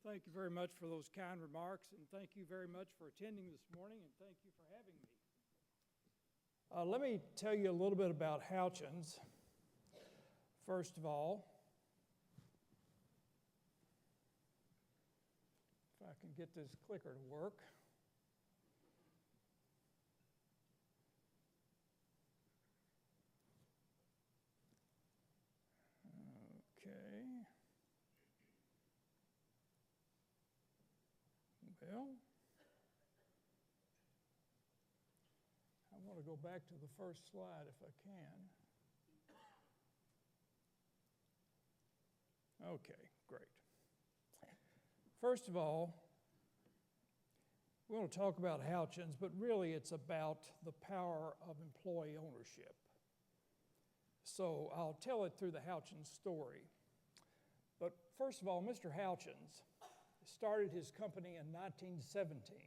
Thank you very much for those kind remarks, and thank you very much for attending this morning, and thank you for having me. Let me tell you a little bit about Houchens. First of all, if I can get this clicker to work. Okay. Well, I want to go back to the first slide if I can. Okay, great. First of all, we want to talk about Houchens, but really it's about the power of employee ownership. So I'll tell it through the Houchens story. But first of all, Mr. Houchens started his company in 1917.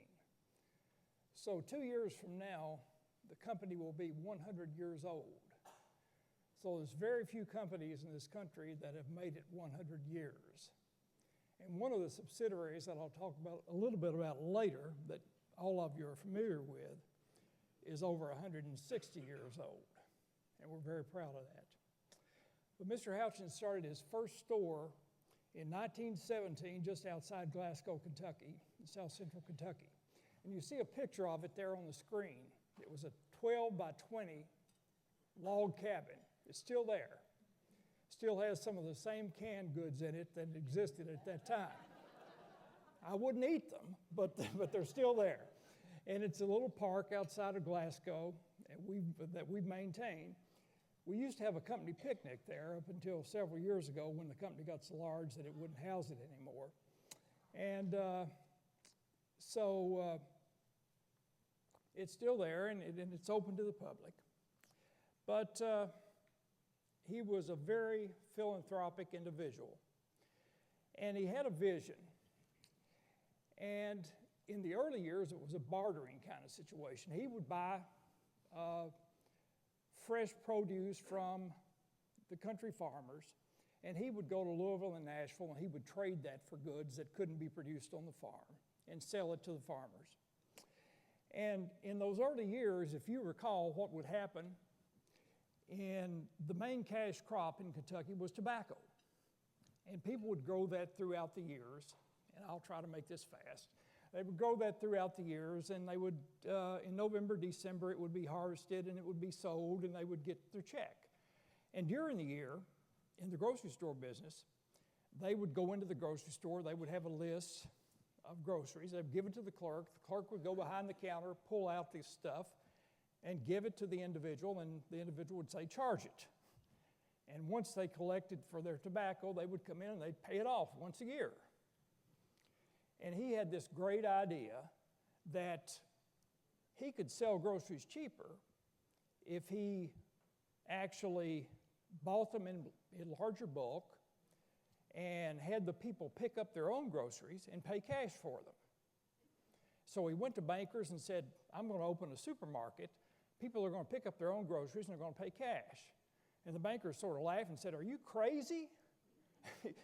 So 2 years from now, the company will be 100 years old. So there's very few companies in this country that have made it 100 years. And one of the subsidiaries that I'll talk about a little bit about later, that all of you are familiar with, is over 160 years old. And we're very proud of that. But Mr. Houchens started his first store in 1917, just outside Glasgow, Kentucky, in south central Kentucky. And you see a picture of it there on the screen. It was a 12 by 20 log cabin. It's still there. Still has some of the same canned goods in it that existed at that time. I wouldn't eat them, but they're still there. And it's a little park outside of Glasgow that we've maintained. We used to have a company picnic there up until several years ago when the company got so large that it wouldn't house it anymore. And so it's still there, and it's open to the public. But he was a very philanthropic individual, and he had a vision. And in the early years, it was a bartering kind of situation. He would buy fresh produce from the country farmers, and he would go to Louisville and Nashville, and he would trade that for goods that couldn't be produced on the farm and sell it to the farmers. And in those early years, if you recall, what would happen, the main cash crop in Kentucky was tobacco. And people would grow that throughout the years, and I'll try to make this fast. They would grow that throughout the years, and they would, in November, December, it would be harvested, and it would be sold, and they would get their check. And during the year, in the grocery store business, they would go into the grocery store, they would have a list of groceries, they'd give it to the clerk would go behind the counter, pull out this stuff, and give it to the individual, and the individual would say, charge it. And once they collected for their tobacco, they would come in and they'd pay it off once a year. And he had this great idea that he could sell groceries cheaper if he actually bought them in larger bulk and had the people pick up their own groceries and pay cash for them. So he went to bankers and said, I'm going to open a supermarket. People are going to pick up their own groceries and they're going to pay cash. And the bankers sort of laughed and said, are you crazy?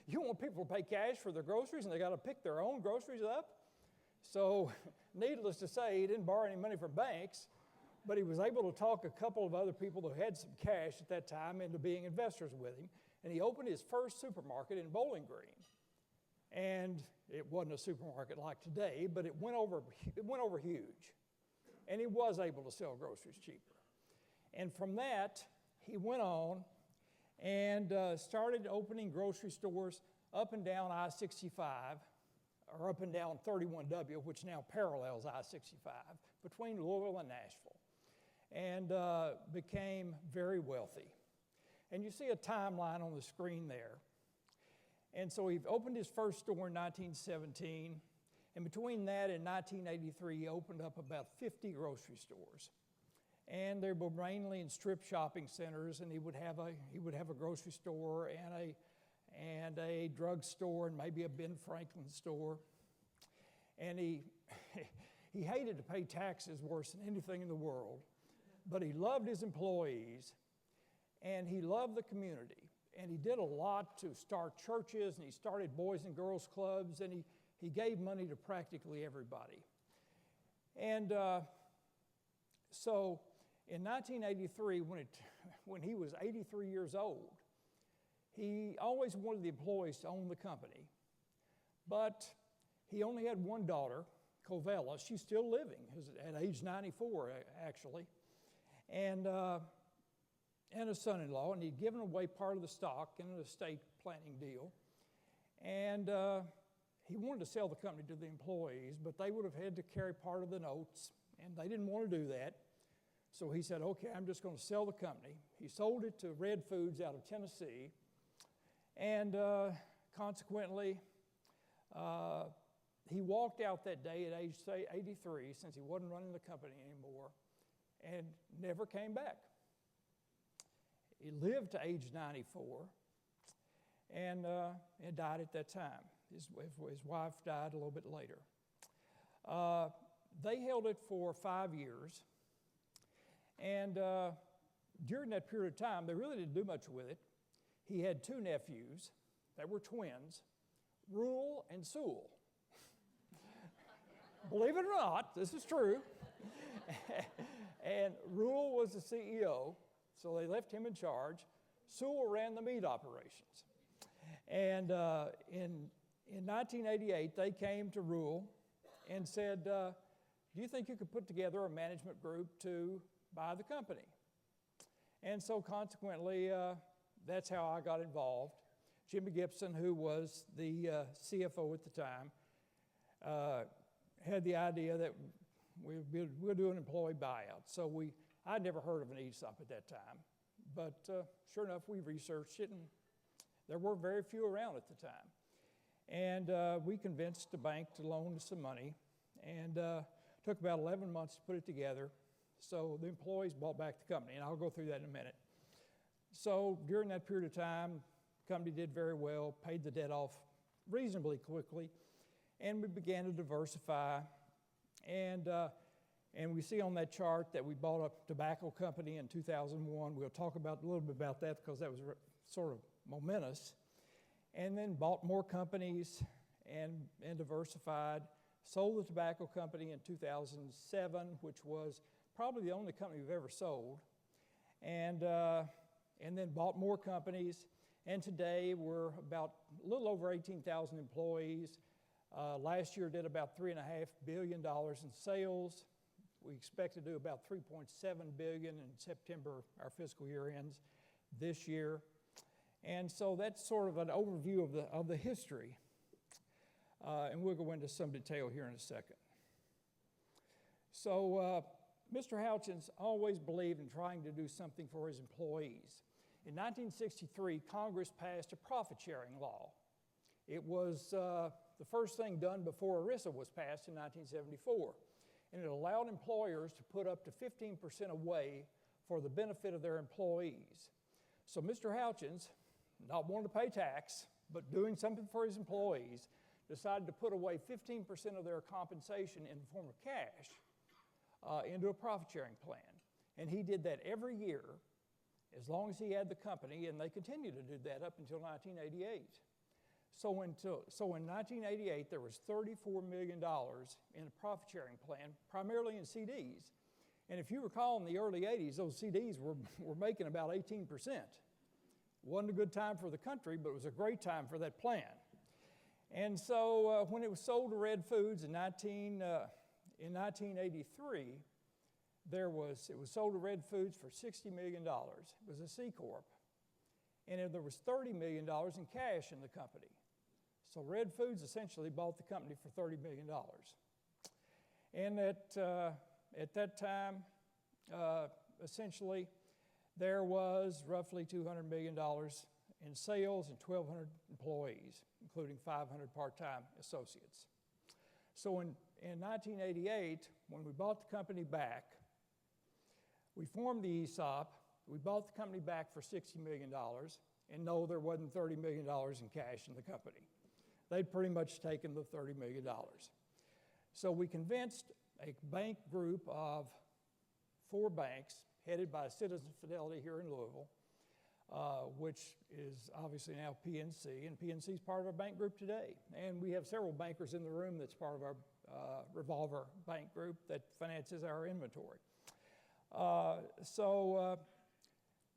You want people to pay cash for their groceries and they got to pick their own groceries up? So needless to say, he didn't borrow any money from banks, but he was able to talk a couple of other people who had some cash at that time into being investors with him. And he opened his first supermarket in Bowling Green. And it wasn't a supermarket like today, but it went over huge. And he was able to sell groceries cheaper. And from that, he went on and started opening grocery stores up and down I-65, or up and down 31W, which now parallels I-65, between Louisville and Nashville, and became very wealthy. And you see a timeline on the screen there. And so he opened his first store in 1917, and between that and 1983, he opened up about 50 grocery stores. And they were mainly in strip shopping centers, and he would have a grocery store and a drug store and maybe a Ben Franklin store. And he hated to pay taxes worse than anything in the world, but he loved his employees and he loved the community. And he did a lot to start churches, and he started boys and girls clubs, and He gave money to practically everybody. And so in 1983, when he was 83 years old, he always wanted the employees to own the company. But he only had one daughter, Covella. She's still living at age 94, actually. And a son-in-law, and he'd given away part of the stock in an estate planning deal. And he wanted to sell the company to the employees, but they would have had to carry part of the notes, and they didn't want to do that. So he said, okay, I'm just going to sell the company. He sold it to Red Foods out of Tennessee, and consequently, he walked out that day at age 83, since he wasn't running the company anymore, and never came back. He lived to age 94 and died at that time. His wife died a little bit later. They held it for 5 years, and during that period of time, they really didn't do much with it. He had 2 nephews that were twins, Rule and Sewell. Believe it or not, this is true. And Rule was the CEO, so they left him in charge. Sewell ran the meat operations. And in 1988, they came to Rule and said, do you think you could put together a management group to buy the company? And so consequently, that's how I got involved. Jimmy Gibson, who was the CFO at the time, had the idea that we'll do an employee buyout. So I'd never heard of an ESOP at that time, but sure enough, we researched it, and there were very few around at the time. And we convinced the bank to loan us some money, and took about 11 months to put it together. So the employees bought back the company, and I'll go through that in a minute. So during that period of time, the company did very well, paid the debt off reasonably quickly, and we began to diversify. And we see on that chart that we bought a tobacco company in 2001. We'll talk about a little bit about that because that was sort of momentous. And then bought more companies and diversified. Sold the tobacco company in 2007, which was probably the only company we've ever sold. And then bought more companies. And today we're about a little over 18,000 employees. Last year did about $3.5 billion in sales. We expect to do about $3.7 billion in September. Our fiscal year ends this year. And so that's sort of an overview of the history. And we'll go into some detail here in a second. So Mr. Houchens always believed in trying to do something for his employees. In 1963, Congress passed a profit-sharing law. It was the first thing done before ERISA was passed in 1974. And it allowed employers to put up to 15% away for the benefit of their employees. So Mr. Houchens, not wanting to pay tax, but doing something for his employees, decided to put away 15% of their compensation in the form of cash into a profit-sharing plan. And he did that every year as long as he had the company, and they continued to do that up until 1988. So in 1988, there was $34 million in a profit-sharing plan, primarily in CDs. And if you recall, in the early 80s, those CDs were making about 18%. Wasn't a good time for the country, but it was a great time for that plan. And so when it was sold to Red Foods in 1983, it was sold to Red Foods for $60 million. It was a C Corp. And there was $30 million in cash in the company. So Red Foods essentially bought the company for $30 million. And at that time, essentially, there was roughly $200 million in sales and 1,200 employees, including 500 part-time associates. So in 1988, when we bought the company back, we formed the ESOP. We bought the company back for $60 million, and no, there wasn't $30 million in cash in the company. They'd pretty much taken the $30 million. So we convinced a bank group of 4 banks, headed by Citizens Fidelity here in Louisville, which is obviously now PNC, and PNC is part of our bank group today. And we have several bankers in the room that's part of our revolver bank group that finances our inventory.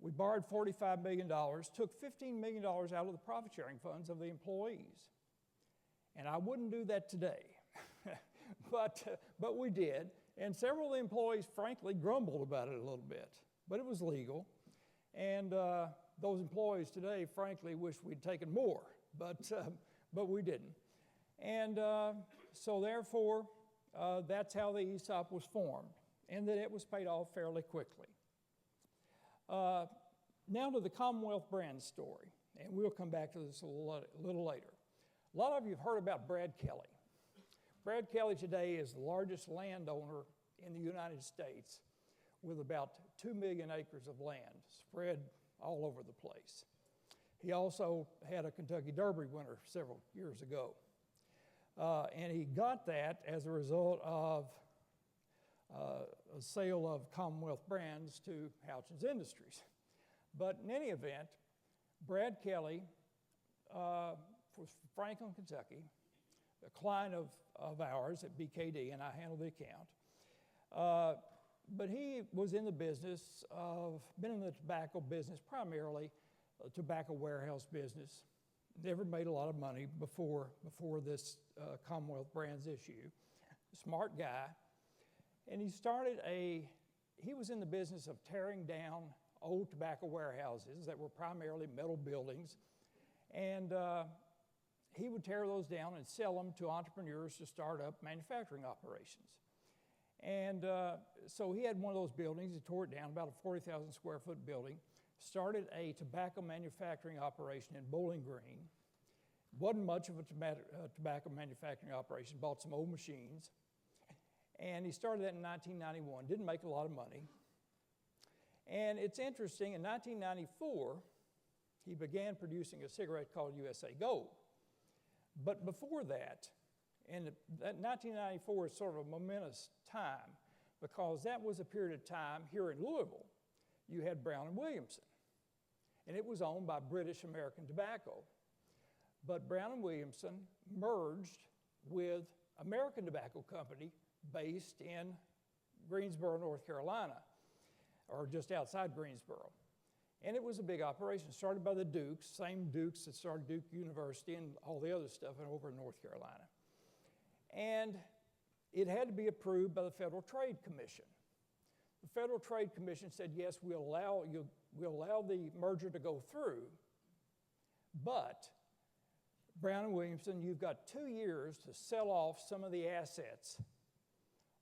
We borrowed $45 million, took $15 million out of the profit sharing funds of the employees. And I wouldn't do that today, but we did. And several of the employees, frankly, grumbled about it a little bit, but it was legal. And those employees today, frankly, wish we'd taken more, but we didn't. And so therefore, that's how the ESOP was formed, and that it was paid off fairly quickly. Now to the Commonwealth Brand story, and we'll come back to this a little later. A lot of you have heard about Brad Kelly. Brad Kelly today is the largest landowner in the United States with about 2 million acres of land spread all over the place. He also had a Kentucky Derby winner several years ago. And he got that as a result of a sale of Commonwealth brands to Houchens Industries. But in any event, Brad Kelly was from Franklin, Kentucky, a client of ours at BKD, and I handled the account. But he was in the business been in the tobacco business, primarily a tobacco warehouse business. Never made a lot of money before this Commonwealth Brands issue. Smart guy. And he was in the business of tearing down old tobacco warehouses that were primarily metal buildings. And he would tear those down and sell them to entrepreneurs to start up manufacturing operations. And so he had one of those buildings. He tore it down, about a 40,000 square foot building, started a tobacco manufacturing operation in Bowling Green. Wasn't much of a tobacco manufacturing operation, bought some old machines. And he started that in 1991, didn't make a lot of money. And it's interesting, in 1994, he began producing a cigarette called USA Gold. But before that, and that 1994 is sort of a momentous time, because that was a period of time here in Louisville. You had Brown and Williamson, and it was owned by British American Tobacco. But Brown and Williamson merged with American Tobacco Company based in Greensboro, North Carolina, or just outside Greensboro. And it was a big operation, started by the Dukes, same Dukes that started Duke University and all the other stuff over in North Carolina. And it had to be approved by the Federal Trade Commission. The Federal Trade Commission said, yes, we'll allow the merger to go through, but Brown and Williamson, you've got 2 years to sell off some of the assets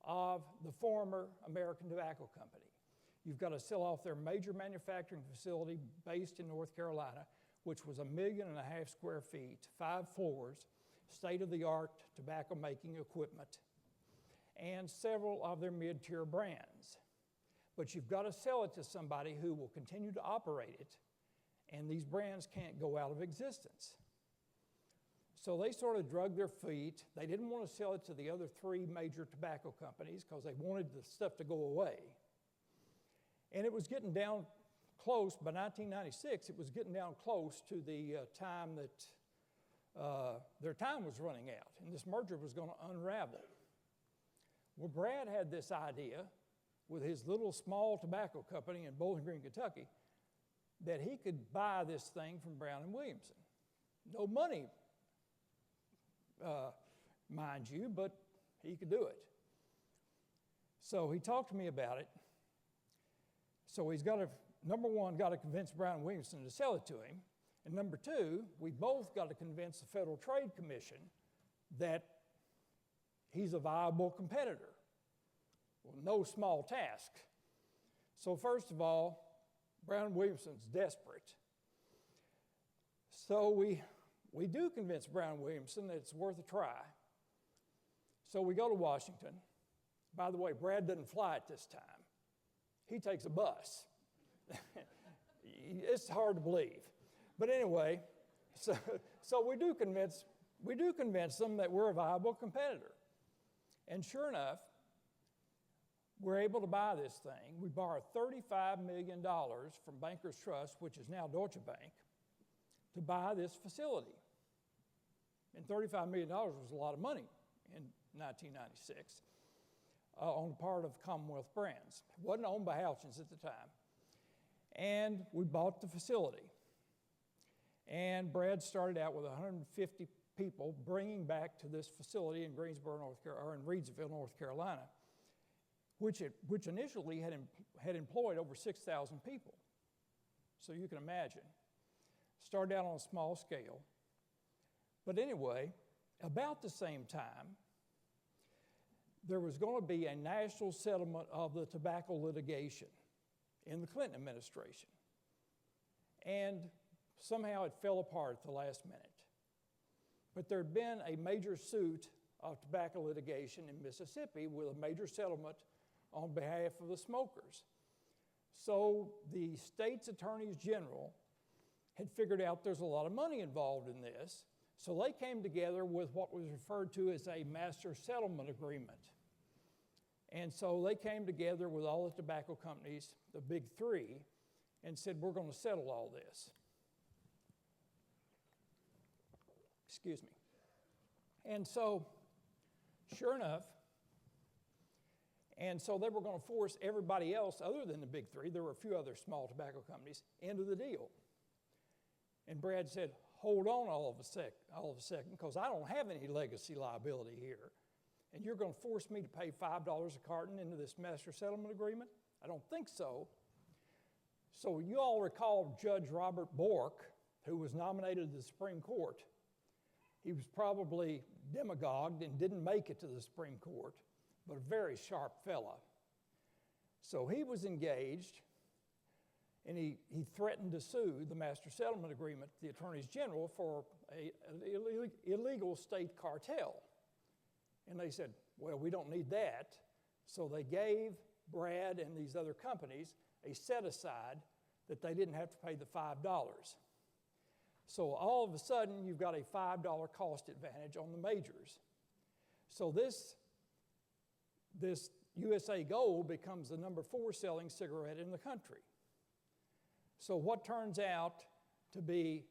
of the former American Tobacco Company. You've got to sell off their major manufacturing facility based in North Carolina, which was 1.5 million square feet, 5 floors, state-of-the-art tobacco making equipment, and several of their mid-tier brands. But you've got to sell it to somebody who will continue to operate it, and these brands can't go out of existence. So they sort of drug their feet. They didn't want to sell it to the other 3 major tobacco companies because they wanted the stuff to go away. And it was getting down close, by 1996, it was getting down close to the time that their time was running out, and this merger was going to unravel. Well, Brad had this idea with his little small tobacco company in Bowling Green, Kentucky, that he could buy this thing from Brown and Williamson. No money, mind you, but he could do it. So he talked to me about it. So he's got to, number one, got to convince Brown and Williamson to sell it to him. And number two, we both got to convince the Federal Trade Commission that he's a viable competitor. Well, no small task. So first of all, Brown and Williamson's desperate. So we do convince Brown and Williamson that it's worth a try. So we go to Washington. By the way, Brad doesn't fly at this time. He takes a bus. It's hard to believe. But anyway, so we do convince them that we're a viable competitor. And sure enough, we're able to buy this thing. We borrowed $35 million from Bankers Trust, which is now Deutsche Bank, to buy this facility. And $35 million was a lot of money in 1996 on the part of Commonwealth Brands. It wasn't owned by Houchens at the time. And we bought the facility. And Brad started out with 150 people bringing back to this facility in Greensboro, North Carolina, or in Reidsville, North Carolina, which initially had employed over 6,000 people. So you can imagine. Started out on a small scale. But anyway, about the same time, there was going to be a national settlement of the tobacco litigation in the Clinton administration. And somehow it fell apart at the last minute. But there had been a major suit of tobacco litigation in Mississippi with a major settlement on behalf of the smokers. So the state's attorneys general had figured out there's a lot of money involved in this, so they came together with what was referred to as a master settlement agreement. And so they came together with all the tobacco companies, the big three, and said, we're going to settle all this. Excuse me. And so, sure enough, and so they were going to force everybody else other than the big three, there were a few other small tobacco companies, into the deal. And Brad said, hold on all of a second, because I don't have any legacy liability here. And you're going to force me to pay $5 a carton into this master settlement agreement? I don't think so. So you all recall Judge Robert Bork, who was nominated to the Supreme Court. He was probably demagogued and didn't make it to the Supreme Court, but a very sharp fella. So he was engaged, and he threatened to sue the Master Settlement Agreement, the Attorneys General, for an illegal state cartel. And they said, well, we don't need that. So they gave Brad and these other companies a set-aside that they didn't have to pay the $5. So all of a sudden, you've got a $5 cost advantage on the majors. So this USA Gold becomes the number 4 selling cigarette in the country. So what turns out to be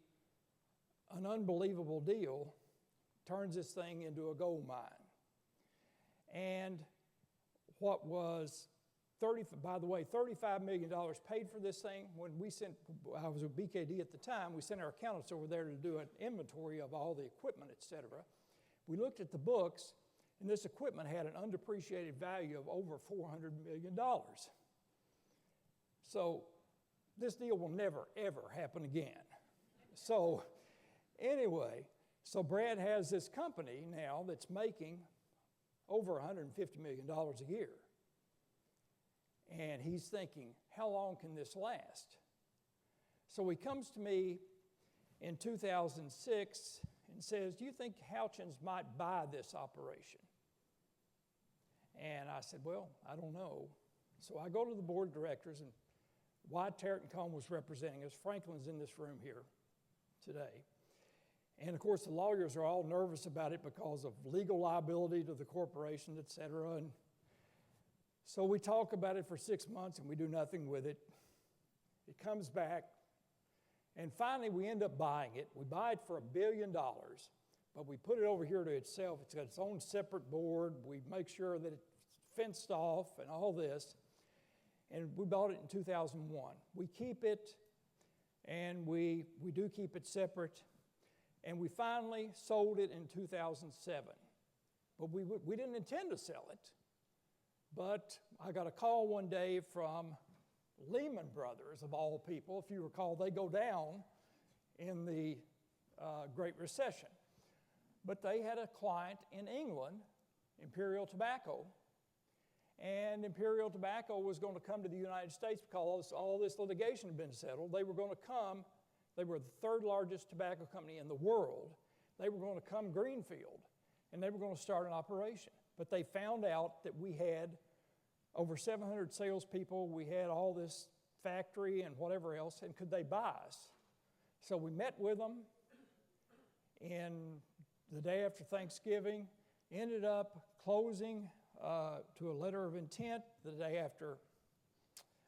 an unbelievable deal turns this thing into a gold mine. And what was $35 million paid for this thing. When I was with BKD at the time, we sent our accountants over there to do an inventory of all the equipment, et cetera. We looked at the books, and this equipment had an undepreciated value of over $400 million. So this deal will never, ever happen again. So anyway, so Brad has this company now that's making over $150 million a year. And he's thinking, how long can this last? So he comes to me in 2006 and says, do you think Houchens might buy this operation? And I said, well, I don't know. So I go to the board of directors, and Wyatt Tarrant Cohn was representing us. Franklin's in this room here today. And of course, the lawyers are all nervous about it because of legal liability to the corporation, et cetera. And so we talk about it for 6 months, and we do nothing with it. It comes back, and finally we end up buying it. We buy it for $1 billion, but we put it over here to itself. It's got its own separate board. We make sure that it's fenced off and all this. And we bought it in 2001. We keep it, and we do keep it separate. And we finally sold it in 2007. But we didn't intend to sell it. But I got a call one day from Lehman Brothers, of all people. If you recall, they go down in the Great Recession. But they had a client in England, Imperial Tobacco, and Imperial Tobacco was going to come to the United States because all this litigation had been settled. They were going to come. They were the third largest tobacco company in the world. They were going to come greenfield, and they were going to start an operation. But they found out that we had over 700 salespeople, we had all this factory and whatever else, and could they buy us? So we met with them in the day after Thanksgiving, ended up closing to a letter of intent the day after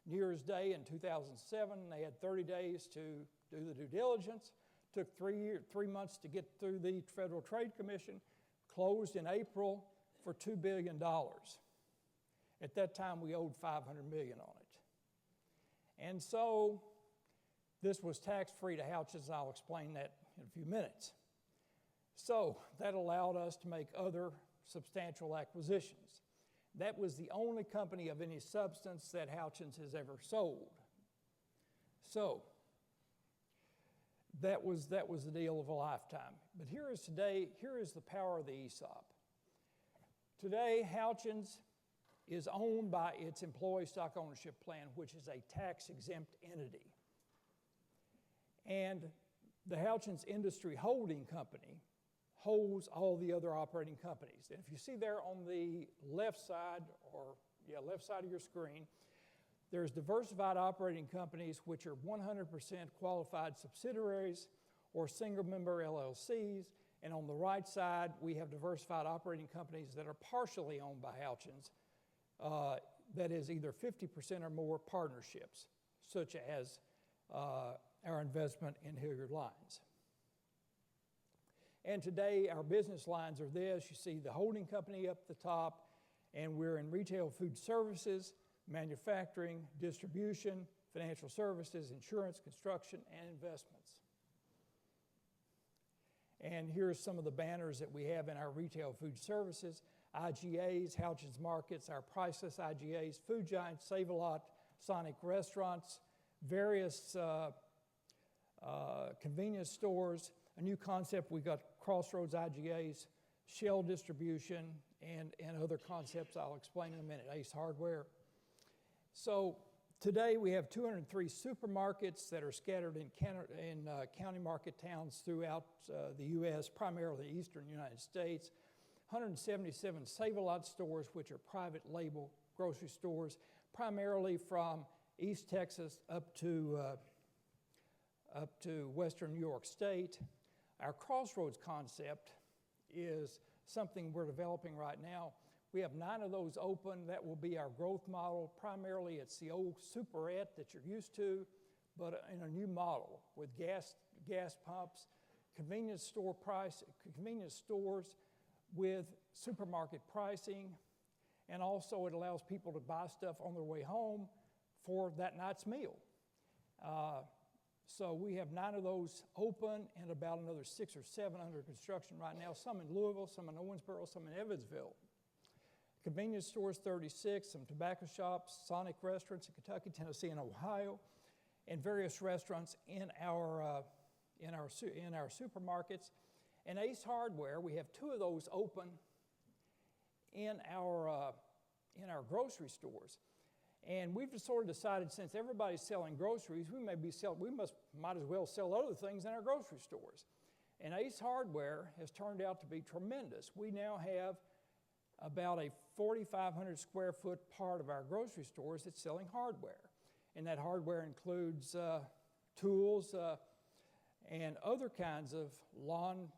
New Year's Day in 2007. They had 30 days to do the due diligence. Took 3 months to get through the Federal Trade Commission. Closed in April for $2 billion. At that time, we owed $500 million on it. And so this was tax-free to Houchens, and I'll explain that in a few minutes. So that allowed us to make other substantial acquisitions. That was the only company of any substance that Houchens has ever sold. So that was the deal of a lifetime. But here is the power of the ESOP. Today, Houchens is owned by its employee stock ownership plan, which is a tax-exempt entity. And the Houchens Industry Holding Company holds all the other operating companies. And if you see there on the left side of your screen, there's diversified operating companies, which are 100% qualified subsidiaries or single-member LLCs. And on the right side, we have diversified operating companies that are partially owned by Houchens, that is either 50% or more partnerships, such as our investment in Hilliard Lines. And today, our business lines are this. You see the holding company up the top, and we're in retail food services, manufacturing, distribution, financial services, insurance, construction, and investments. And here's some of the banners that we have in our retail food services: IGAs, Houchens Markets, our Priceless IGAs, Food Giant, Save-A-Lot, Sonic Restaurants, various convenience stores. A new concept, we got Crossroads IGAs, Shell Distribution, and other concepts I'll explain in a minute, Ace Hardware. So today we have 203 supermarkets that are scattered in county market towns throughout the U.S., primarily the eastern United States. 177 Save-A-Lot stores, which are private label grocery stores, primarily from East Texas up to western New York State. Our Crossroads concept is something we're developing right now. We have 9 of those open. That will be our growth model. Primarily, it's the old superette that you're used to, but in a new model with gas pumps, convenience stores with supermarket pricing, and also it allows people to buy stuff on their way home for that night's meal. So we have 9 of those open and about another 6 or 7 under construction right now, some in Louisville, some in Owensboro, some in Evansville. Convenience stores, 36, some tobacco shops, Sonic restaurants in Kentucky, Tennessee, and Ohio, and various restaurants in our supermarkets. And Ace Hardware, we have 2 of those open in our grocery stores. And we've sort of decided, since everybody's selling groceries, we might as well sell other things in our grocery stores. And Ace Hardware has turned out to be tremendous. We now have about a 4,500 square foot part of our grocery stores that's selling hardware. And that hardware includes tools and other kinds of lawn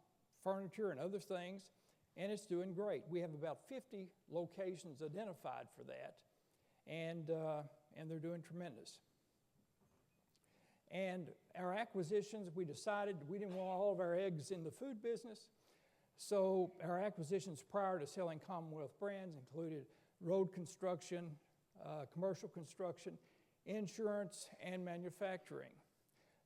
furniture and other things, and it's doing great. We have about 50 locations identified for that, and they're doing tremendous. And our acquisitions, we decided we didn't want all of our eggs in the food business, so our acquisitions prior to selling Commonwealth Brands included road construction, commercial construction, insurance, and manufacturing.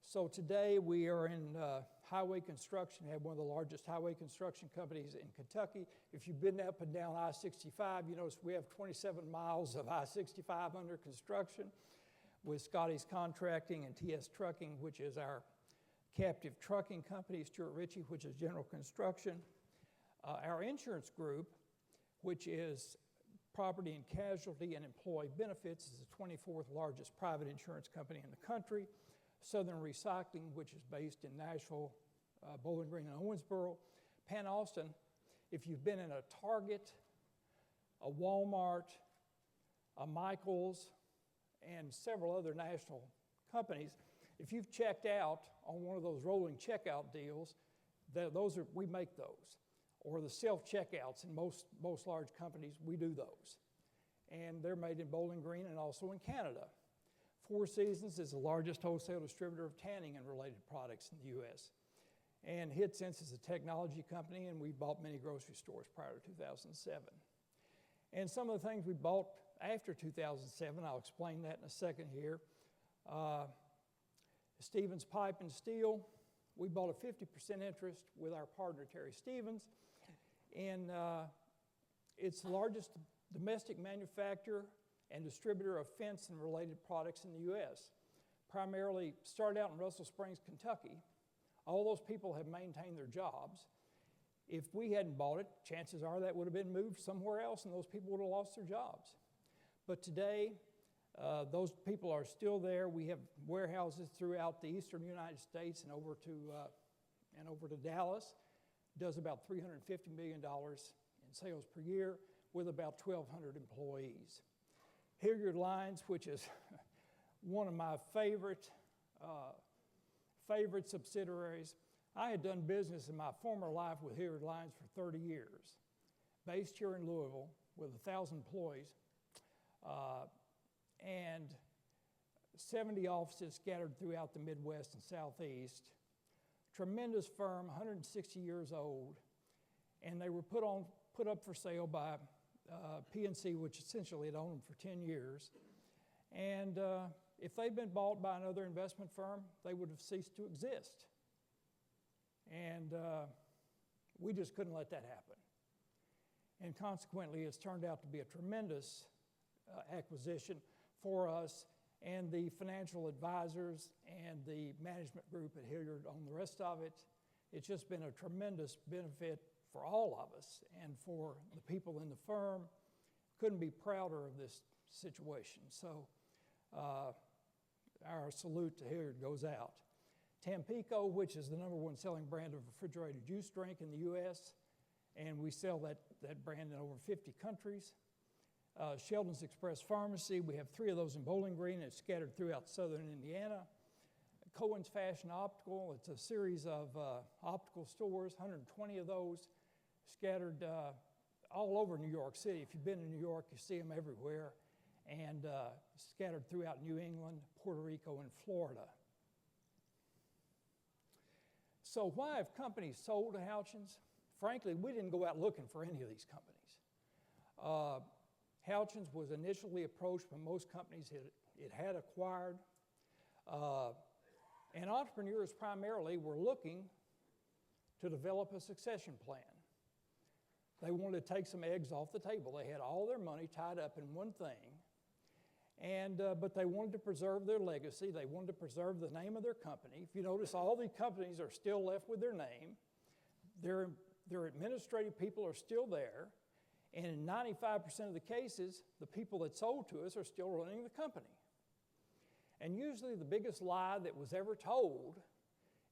So today we are in highway construction. We have one of the largest highway construction companies in Kentucky. If you've been up and down I-65, you notice we have 27 miles of I-65 under construction with Scotty's Contracting and TS Trucking, which is our captive trucking company, Stuart Ritchie, which is general construction. Our insurance group, which is property and casualty and employee benefits, is the 24th largest private insurance company in the country. Southern Recycling, which is based in Nashville, Bowling Green, and Owensboro. Pan Austin, if you've been in a Target, a Walmart, a Michaels, and several other national companies, if you've checked out on one of those rolling checkout deals, we make those. or the self-checkouts in most large companies. We do those. And they're made in Bowling Green and also in Canada. Four Seasons is the largest wholesale distributor of tanning and related products in the U.S. And HitSense is a technology company, and we bought many grocery stores prior to 2007. And some of the things we bought after 2007, I'll explain that in a second here. Stevens Pipe and Steel, we bought a 50% interest with our partner Terry Stevens, and it's the largest domestic manufacturer and distributor of fence and related products in the U.S. Primarily started out in Russell Springs, Kentucky. All those people have maintained their jobs. If we hadn't bought it, chances are that would have been moved somewhere else and those people would have lost their jobs. But today, those people are still there. We have warehouses throughout the eastern United States and over to Dallas. Does about $350 million in sales per year with about 1,200 employees. Hilliard Lines, which is one of my favorite subsidiaries. I had done business in my former life with Hilliard Lines for 30 years, based here in Louisville with 1,000 employees and 70 offices scattered throughout the Midwest and Southeast. Tremendous firm, 160 years old, and they were put up for sale by PNC, which essentially had owned them for 10 years. And if they'd been bought by another investment firm, they would have ceased to exist. And we just couldn't let that happen. And consequently, it's turned out to be a tremendous acquisition for us, and the financial advisors and the management group at Hilliard on the rest of it. It's just been a tremendous benefit for all of us and for the people in the firm. Couldn't be prouder of this situation. So our salute to Hilliard goes out. Tampico, which is the #1 selling brand of refrigerated juice drink in the U.S., and we sell that brand in over 50 countries. Sheldon's Express Pharmacy, we have 3 of those in Bowling Green. It's scattered throughout southern Indiana. Cohen's Fashion Optical, it's a series of optical stores, 120 of those scattered all over New York City. If you've been in New York, you see them everywhere, and scattered throughout New England, Puerto Rico, and Florida. So why have companies sold to Houchens? Frankly, we didn't go out looking for any of these companies. Houchens was initially approached by most companies it had acquired. And entrepreneurs primarily were looking to develop a succession plan. They wanted to take some eggs off the table. They had all their money tied up in one thing, but they wanted to preserve their legacy. They wanted to preserve the name of their company. If you notice, all the companies are still left with their name. Their administrative people are still there. And in 95% of the cases, the people that sold to us are still running the company. And usually the biggest lie that was ever told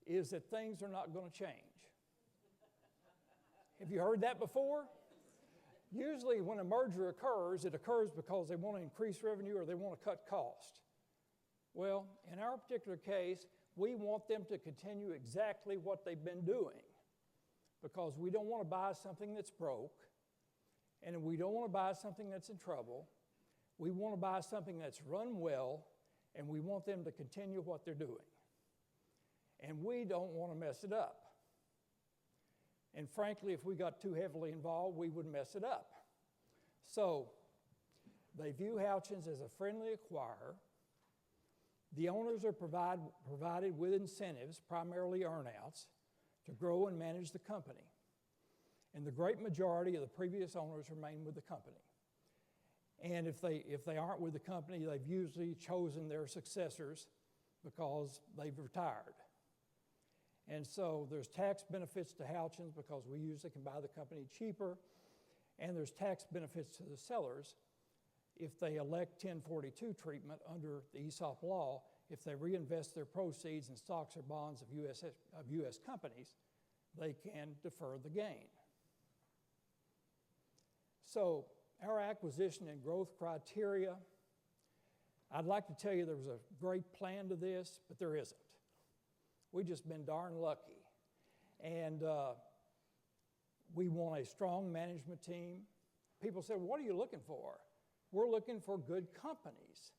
is that things are not going to change. Have you heard that before? Usually when a merger occurs, it occurs because they want to increase revenue or they want to cut cost. Well, in our particular case, we want them to continue exactly what they've been doing because we don't want to buy something that's broke. And we don't want to buy something that's in trouble. We want to buy something that's run well, and we want them to continue what they're doing. And we don't want to mess it up. And frankly, if we got too heavily involved, we would mess it up. So they view Houchens as a friendly acquirer. The owners are provided with incentives, primarily earnouts, to grow and manage the company. And the great majority of the previous owners remain with the company. And if they aren't with the company, they've usually chosen their successors because they've retired. And so there's tax benefits to Houchens because we usually can buy the company cheaper. And there's tax benefits to the sellers if they elect 1042 treatment under the ESOP law. If they reinvest their proceeds in stocks or bonds of U.S. companies, they can defer the gain. So our acquisition and growth criteria, I'd like to tell you there was a great plan to this, but there isn't. We've just been darn lucky. And We want a strong management team. People say, what are you looking for? We're looking for good companies.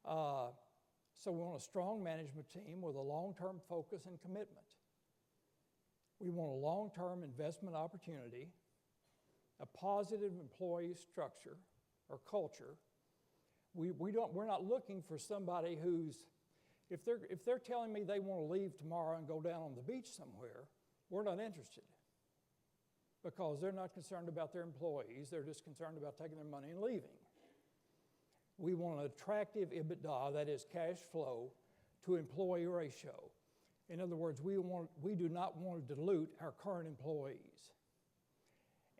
So we want a strong management team with a long-term focus and commitment. We want a long-term investment opportunity, a positive employee structure or culture. We're not looking for somebody who's, if they're telling me they want to leave tomorrow and go down on the beach somewhere, we're not interested, because they're not concerned about their employees. They're just concerned about taking their money and leaving. We want an attractive EBITDA, that is cash flow, to employee ratio. In other words, we do not want to dilute our current employees.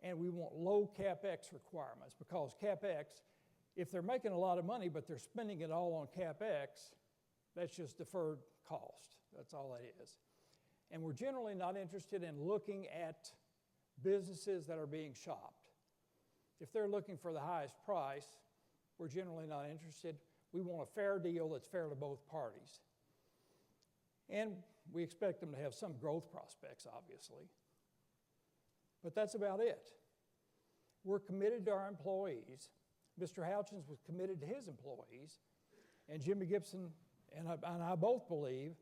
And we want low CapEx requirements, because CapEx, if they're making a lot of money but they're spending it all on CapEx, that's just deferred cost. That's all that is. And we're generally not interested in looking at businesses that are being shopped. If they're looking for the highest price, we're generally not interested. We want a fair deal that's fair to both parties. And we expect them to have some growth prospects, obviously. But that's about it. We're committed to our employees. Mr. Houchens was committed to his employees. And Jimmy Gibson and I both believe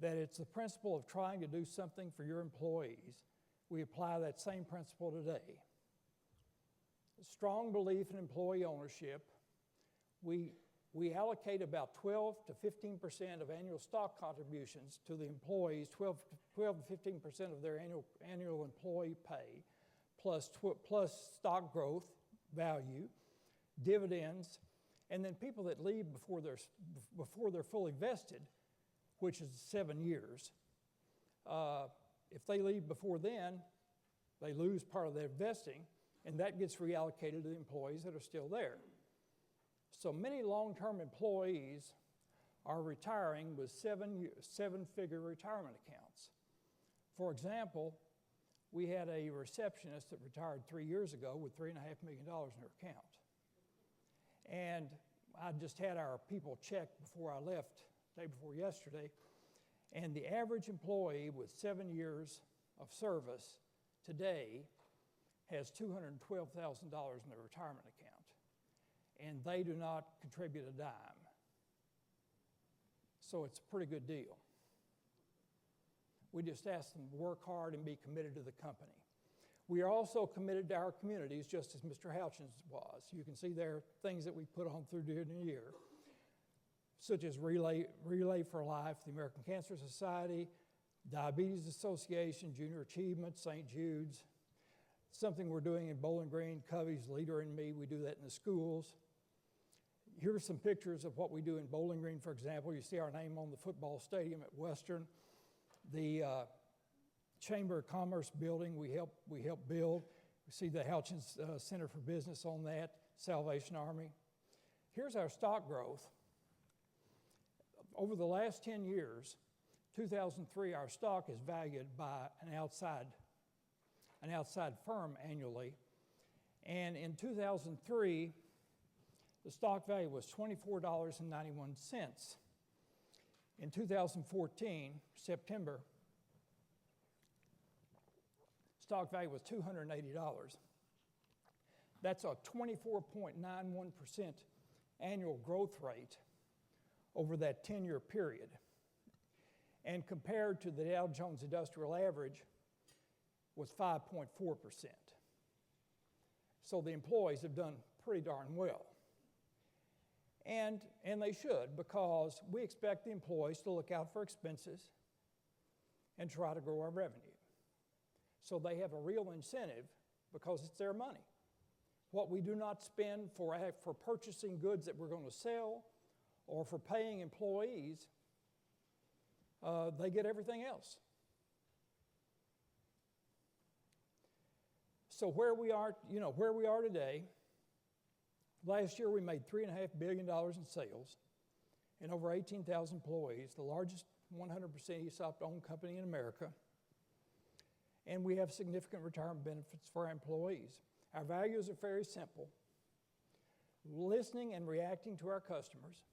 that it's the principle of trying to do something for your employees. We apply that same principle today. A strong belief in employee ownership. We allocate about 12 to 15% of annual stock contributions to the employees, 12 to 15% of their annual employee pay, plus stock growth, value, dividends, and then people that leave before they're fully vested, which is 7 years. If they leave before then, they lose part of their vesting, and that gets reallocated to the employees that are still there. So many long-term employees are retiring with seven-figure retirement accounts. For example, we had a receptionist that retired 3 years ago with $3.5 million in her account. And I just had our people check before I left, day before yesterday, and the average employee with 7 years of service today has $212,000 in their retirement account, and they do not contribute a dime. So it's a pretty good deal. We just ask them to work hard and be committed to the company. We are also committed to our communities, just as Mr. Houchens was. You can see there are things that we put on through the year, such as Relay for Life, the American Cancer Society, Diabetes Association, Junior Achievement, St. Jude's, something we're doing in Bowling Green, Covey's Leader in Me. We do that in the schools. Here's some pictures of what we do in Bowling Green, for example. You see our name on the football stadium at Western. The Chamber of Commerce building we help build. We see the Houchens Center for Business on that, Salvation Army. Here's our stock growth. Over the last 10 years, 2003, our stock is valued by an outside firm annually. And in 2003, the stock value was $24.91. In 2014, September, stock value was $280. That's a 24.91% annual growth rate over that 10-year period. And compared to the Dow Jones Industrial Average, was 5.4%. So the employees have done pretty darn well. And they should, because we expect the employees to look out for expenses and try to grow our revenue. So they have a real incentive because it's their money. What we do not spend for purchasing goods that we're going to sell or for paying employees, they get everything else. So where we are today, last year we made $3.5 billion in sales and over 18,000 employees, the largest 100% ESOP-owned company in America. And we have significant retirement benefits for our employees. Our values are very simple: listening and reacting to our customers,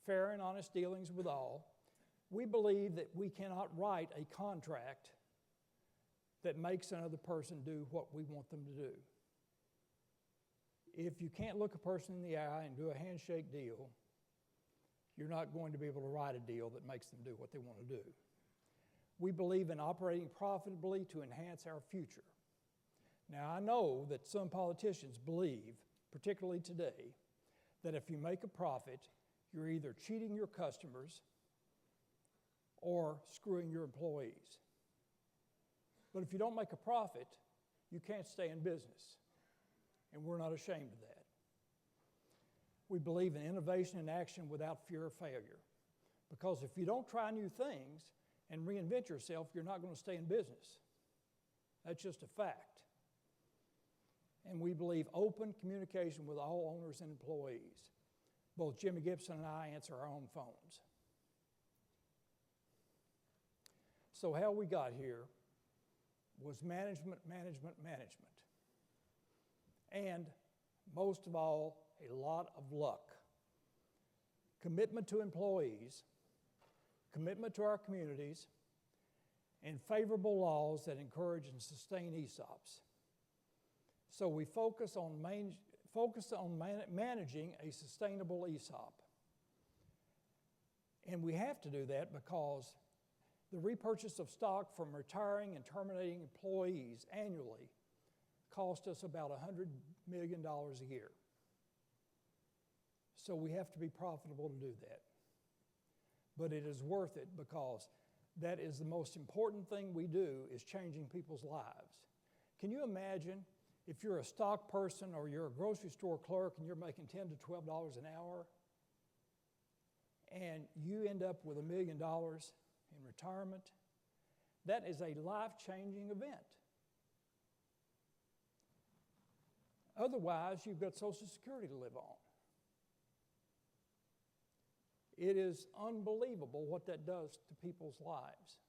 fair and honest dealings with all. We believe that we cannot write a contract that makes another person do what we want them to do. If you can't look a person in the eye and do a handshake deal, you're not going to be able to write a deal that makes them do what they want to do. We believe in operating profitably to enhance our future. Now, I know that some politicians believe, particularly today, that if you make a profit, you're either cheating your customers or screwing your employees. But if you don't make a profit, you can't stay in business. And we're not ashamed of that. We believe in innovation and action without fear of failure. Because if you don't try new things and reinvent yourself, you're not going to stay in business. That's just a fact. And we believe open communication with all owners and employees. Both Jimmy Gibson and I answer our own phones. So how we got here was management. And most of all, a lot of luck. Commitment to employees, commitment to our communities, and favorable laws that encourage and sustain ESOPs. So we focus on managing a sustainable ESOP. And we have to do that because the repurchase of stock from retiring and terminating employees annually cost us about $100 million a year. So we have to be profitable to do that. But it is worth it because that is the most important thing we do is changing people's lives. Can you imagine if you're a stock person or you're a grocery store clerk and you're making $10 to $12 an hour and you end up with $1 million in retirement? That is a life-changing event. Otherwise, you've got Social Security to live on. It is unbelievable what that does to people's lives.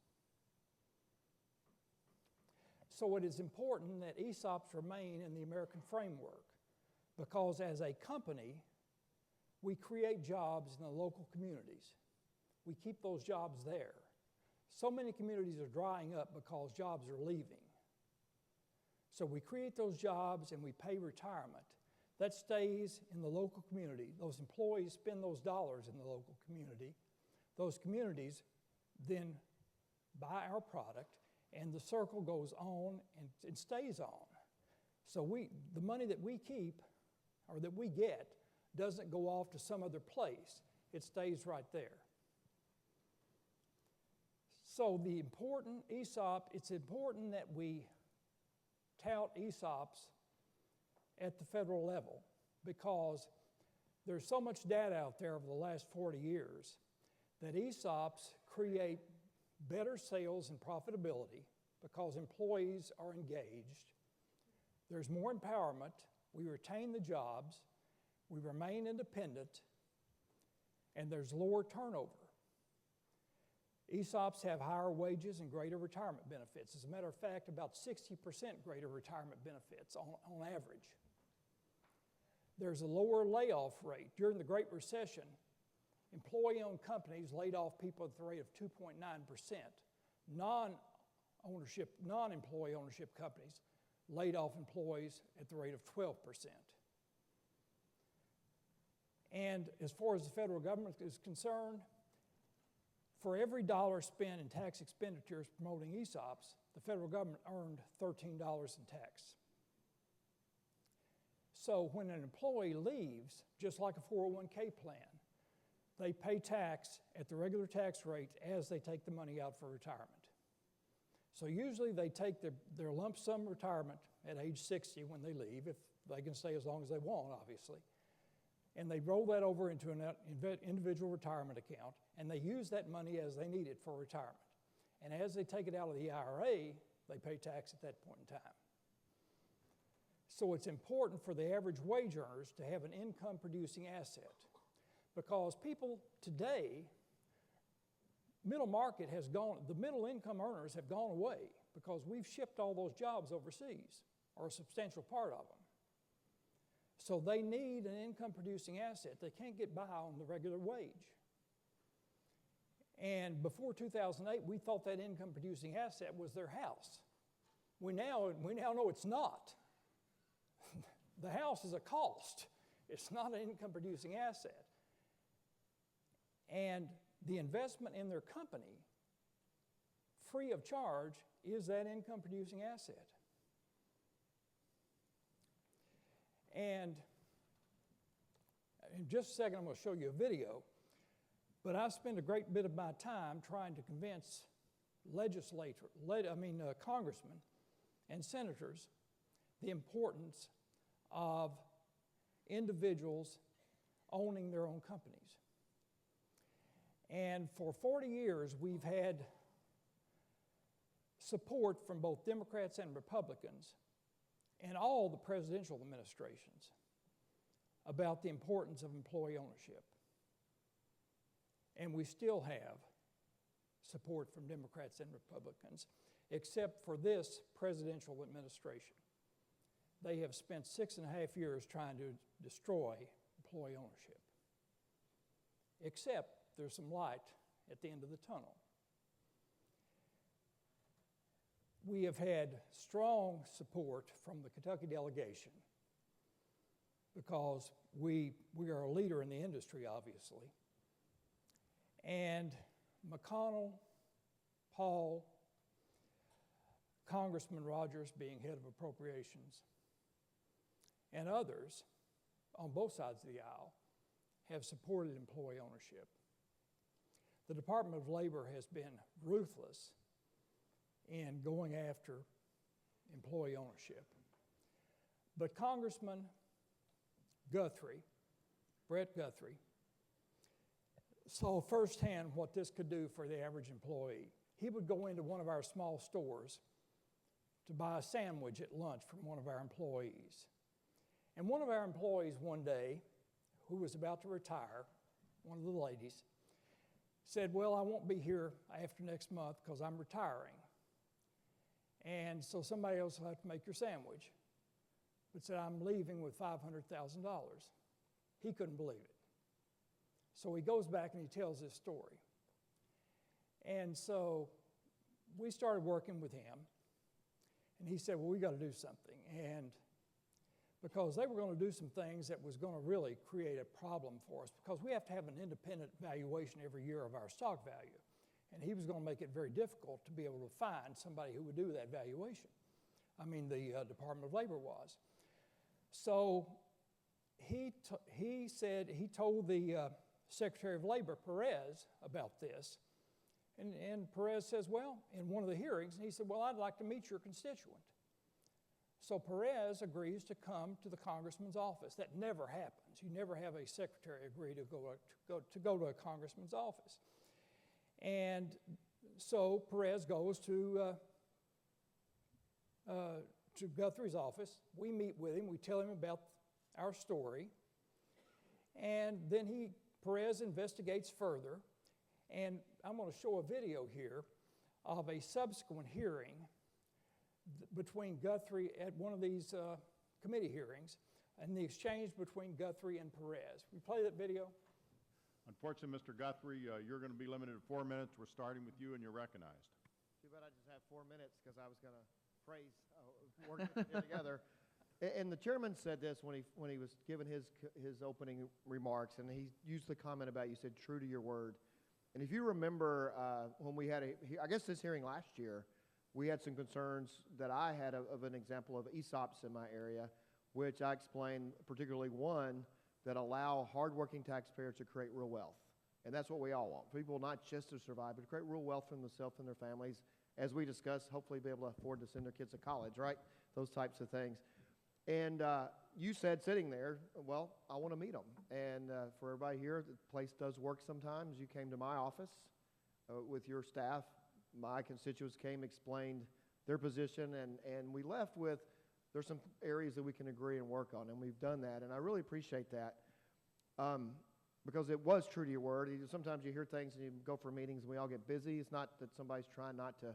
So it is important that ESOPs remain in the American framework because as a company, we create jobs in the local communities. We keep those jobs there. So many communities are drying up because jobs are leaving. So we create those jobs and we pay retirement. That stays in the local community. Those employees spend those dollars in the local community. Those communities then buy our product and the circle goes on and it stays on. So the money that we keep or that we get doesn't go off to some other place. It stays right there. So the important ESOP, it's important that we tout ESOPs at the federal level because there's so much data out there over the last 40 years that ESOPs create better sales and profitability because employees are engaged. There's more empowerment. We retain the jobs. We remain independent. And there's lower turnover. ESOPs have higher wages and greater retirement benefits. As a matter of fact, about 60% greater retirement benefits on average. There's a lower layoff rate. During the Great Recession, employee-owned companies laid off people at the rate of 2.9%. Non-employee ownership companies laid off employees at the rate of 12%. And as far as the federal government is concerned, for every dollar spent in tax expenditures promoting ESOPs, the federal government earned $13 in tax. So when an employee leaves, just like a 401k plan, they pay tax at the regular tax rate as they take the money out for retirement. So usually they take their lump sum retirement at age 60 when they leave, if they can stay as long as they want, obviously. And they roll that over into an individual retirement account, and they use that money as they need it for retirement. And as they take it out of the IRA, they pay tax at that point in time. So it's important for the average wage earners to have an income-producing asset because people today, the middle income earners have gone away because we've shipped all those jobs overseas, or a substantial part of them. So they need an income-producing asset. They can't get by on the regular wage. And before 2008, we thought that income-producing asset was their house. We now know it's not. The house is a cost. It's not an income-producing asset. And the investment in their company, free of charge, is that income-producing asset. And in just a second, I'm going to show you a video. But I spend a great bit of my time trying to convince congressmen and senators the importance of individuals owning their own companies. And for 40 years, we've had support from both Democrats and Republicans and all the presidential administrations about the importance of employee ownership. And we still have support from Democrats and Republicans, except for this presidential administration. They have spent 6.5 years trying to destroy employee ownership. Except there's some light at the end of the tunnel. We have had strong support from the Kentucky delegation because we are a leader in the industry, obviously. And McConnell, Paul, Congressman Rogers being head of appropriations, and others on both sides of the aisle have supported employee ownership. The Department of Labor has been ruthless in going after employee ownership. But Congressman Guthrie, Brett Guthrie, saw firsthand what this could do for the average employee. He would go into one of our small stores to buy a sandwich at lunch from one of our employees. And one of our employees one day, who was about to retire, one of the ladies, said, well, I won't be here after next month because I'm retiring. And so somebody else will have to make your sandwich. But said, I'm leaving with $500,000. He couldn't believe it. So he goes back and he tells this story. And so we started working with him. And he said, well, we got to do something. And because they were going to do some things that was going to really create a problem for us, because we have to have an independent valuation every year of our stock value. And he was going to make it very difficult to be able to find somebody who would do that valuation. The Department of Labor was. So he told the Secretary of Labor, Perez, about this. And Perez says, well, in one of the hearings, and he said, well, I'd like to meet your constituent. So Perez agrees to come to the congressman's office. That never happens. You never have a secretary agree to go to a congressman's office. And so Perez goes to Guthrie's office. We meet with him. We tell him about our story. And then Perez investigates further. And I'm going to show a video here of a subsequent hearing between Guthrie at one of these committee hearings and the exchange between Guthrie and Perez. Will you play that video? Unfortunately, Mr. Guthrie, you're going to be limited to 4 minutes. We're starting with you, and you're recognized. Too bad I just have 4 minutes because I was going to praise working together. And the chairman said this when he was giving his opening remarks, and he used the comment about, you said, true to your word. And if you remember when we had I guess this hearing last year, we had some concerns that I had of an example of ESOPs in my area, which I explained, particularly one that allow hardworking taxpayers to create real wealth. And that's what we all want. People not just to survive, but to create real wealth for themselves and their families. As we discussed, hopefully be able to afford to send their kids to college, right? Those types of things. And you said sitting there, well, I want to meet them. And for everybody here, the place does work sometimes. You came to my office with your staff. My constituents came, explained their position, and we left with, there's some areas that we can agree and work on, and we've done that. And I really appreciate that because it was true to your word. Sometimes you hear things and you go for meetings and we all get busy. It's not that somebody's trying not to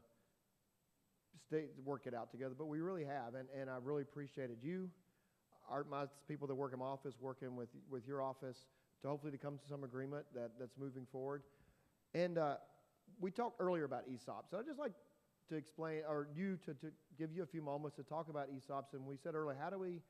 work it out together, but we really have, and I really appreciated you, my people that work in my office, working with your office to hopefully to come to some agreement that's moving forward. And we talked earlier about ESOPs, so I'd just like to explain, or you to give you a few moments to talk about ESOPs. And we said earlier, how do we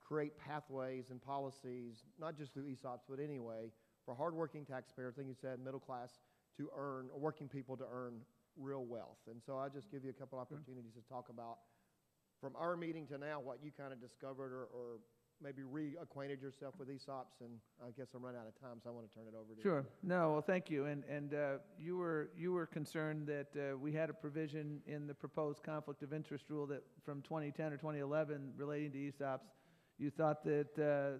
create pathways and policies, not just through ESOPs, but anyway, for hardworking taxpayers, I think you said middle class, to earn, or working people to earn real wealth. And so I'll just give you a couple opportunities to talk about, from our meeting to now, what you kind of discovered or maybe reacquainted yourself with ESOPs. And I guess I'm running out of time, so I want to turn it over to you. Sure. No, well, thank you. And you were concerned that we had a provision in the proposed conflict of interest rule that from 2010 or 2011 relating to ESOPs. You thought that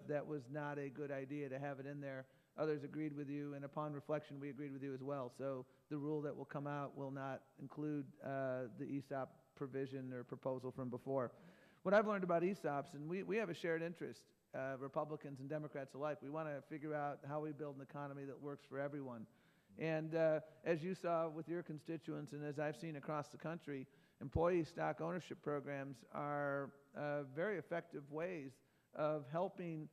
that was not a good idea to have it in there. Others agreed with you, and upon reflection, we agreed with you as well. So the rule that will come out will not include the ESOP provision or proposal from before. What I've learned about ESOPs, and we have a shared interest, Republicans and Democrats alike. We want to figure out how we build an economy that works for everyone. And as you saw with your constituents, and as I've seen across the country, employee stock ownership programs are very effective ways of helping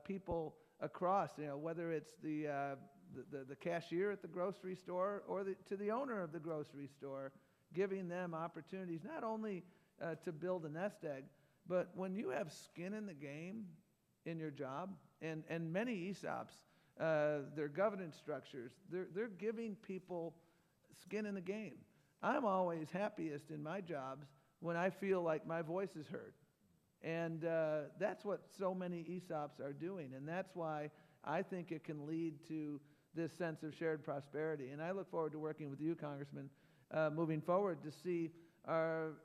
people across, whether it's the cashier at the grocery store or to the owner of the grocery store, giving them opportunities not only to build a nest egg, but when you have skin in the game in your job, and many ESOPs, their governance structures, they're giving people skin in the game. I'm always happiest in my jobs when I feel like my voice is heard. And that's what so many ESOPs are doing, and that's why I think it can lead to this sense of shared prosperity. And I look forward to working with you, Congressman, moving forward to see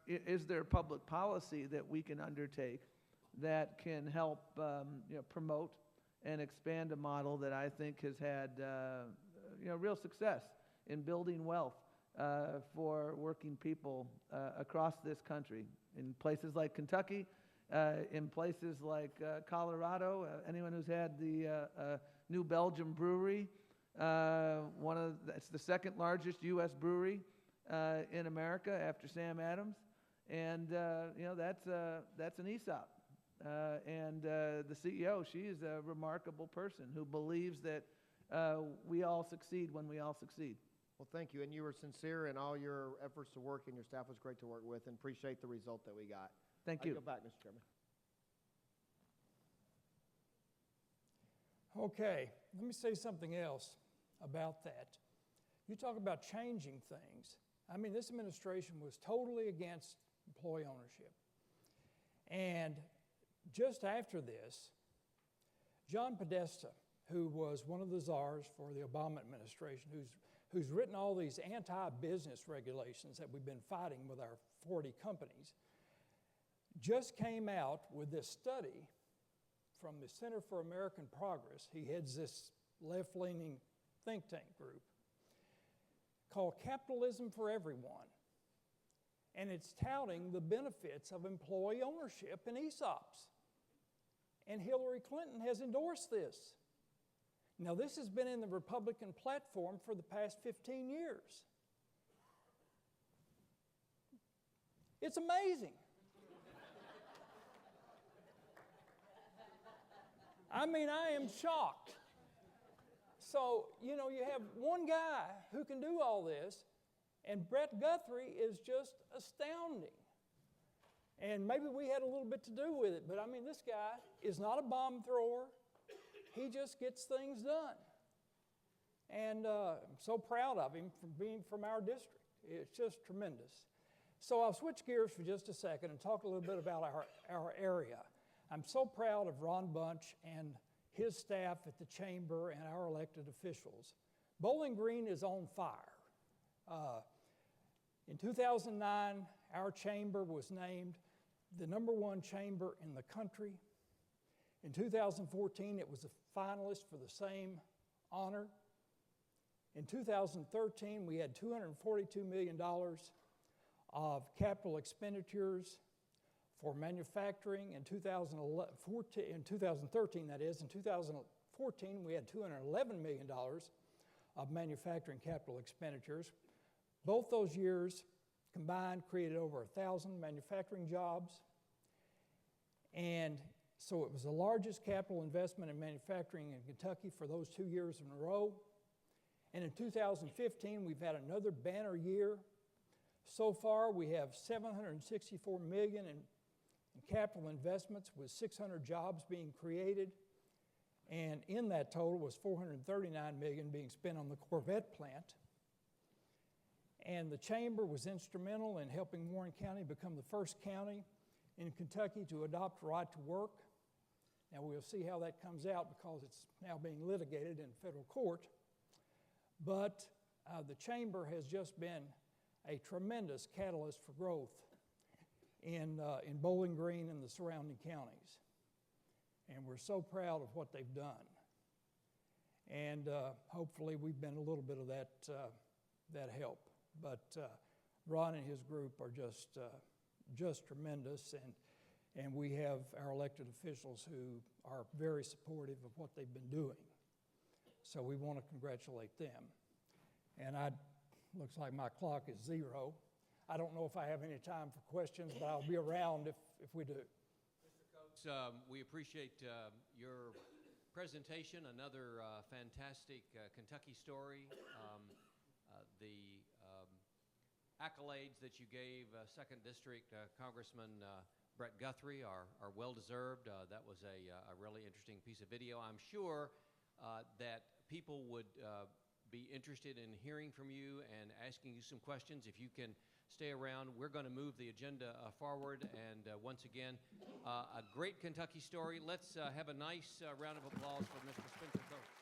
is there public policy that we can undertake that can help promote and expand a model that I think has had real success in building wealth for working people across this country, in places like Kentucky, in places like Colorado. Anyone who's had the New Belgium Brewery, it's the second largest U.S. brewery in America after Sam Adams, and that's an ESOP. And the CEO, she is a remarkable person who believes that we all succeed when we all succeed. Well, thank you. And you were sincere in all your efforts to work, and your staff was great to work with, and appreciate the result that we got. Thank you. Go back, Mr. Chairman. Okay, let me say something else about that. You talk about changing things. I mean, this administration was totally against employee ownership. And just after this, John Podesta, who was one of the czars for the Obama administration, who's written all these anti-business regulations that we've been fighting with our 40 companies, just came out with this study from the Center for American Progress. He heads this left-leaning think tank group called Capitalism for Everyone. And it's touting the benefits of employee ownership in ESOPs. And Hillary Clinton has endorsed this. Now, this has been in the Republican platform for the past 15 years. It's amazing. I mean, I am shocked. So, you have one guy who can do all this, and Brett Guthrie is just astounding. And maybe we had a little bit to do with it, but I mean, this guy is not a bomb thrower. He just gets things done. And I'm so proud of him for being from our district. It's just tremendous. So I'll switch gears for just a second and talk a little bit about our area. I'm so proud of Ron Bunch and his staff at the chamber and our elected officials. Bowling Green is on fire. In 2009, our chamber was named the #1 chamber in the country. In 2014, it was a finalist for the same honor. In 2013, we had $242 million of capital expenditures for manufacturing. In 2013, that is. In 2014, we had $211 million of manufacturing capital expenditures. Both those years combined created over 1,000 manufacturing jobs. And so it was the largest capital investment in manufacturing in Kentucky for those 2 years in a row. And in 2015, we've had another banner year. So far, we have $764 million in capital investments with 600 jobs being created. And in that total was $439 million being spent on the Corvette plant. And the Chamber was instrumental in helping Warren County become the first county in Kentucky to adopt right to work. Now we'll see how that comes out because it's now being litigated in federal court. But the Chamber has just been a tremendous catalyst for growth in Bowling Green and the surrounding counties. And we're so proud of what they've done. And hopefully we've been a little bit of that help. But Ron and his group are just tremendous, and we have our elected officials who are very supportive of what they've been doing. So we want to congratulate them. And looks like my clock is 0. I don't know if I have any time for questions, but I'll be around if we do. Mr. Coates, we appreciate your presentation, another fantastic Kentucky story. The accolades that you gave 2nd District Congressman Brett Guthrie are well-deserved. That was a really interesting piece of video. I'm sure that people would be interested in hearing from you and asking you some questions. If you can stay around, we're going to move the agenda forward. And once again, a great Kentucky story. Let's have a nice round of applause for Mr. Spencer Coates.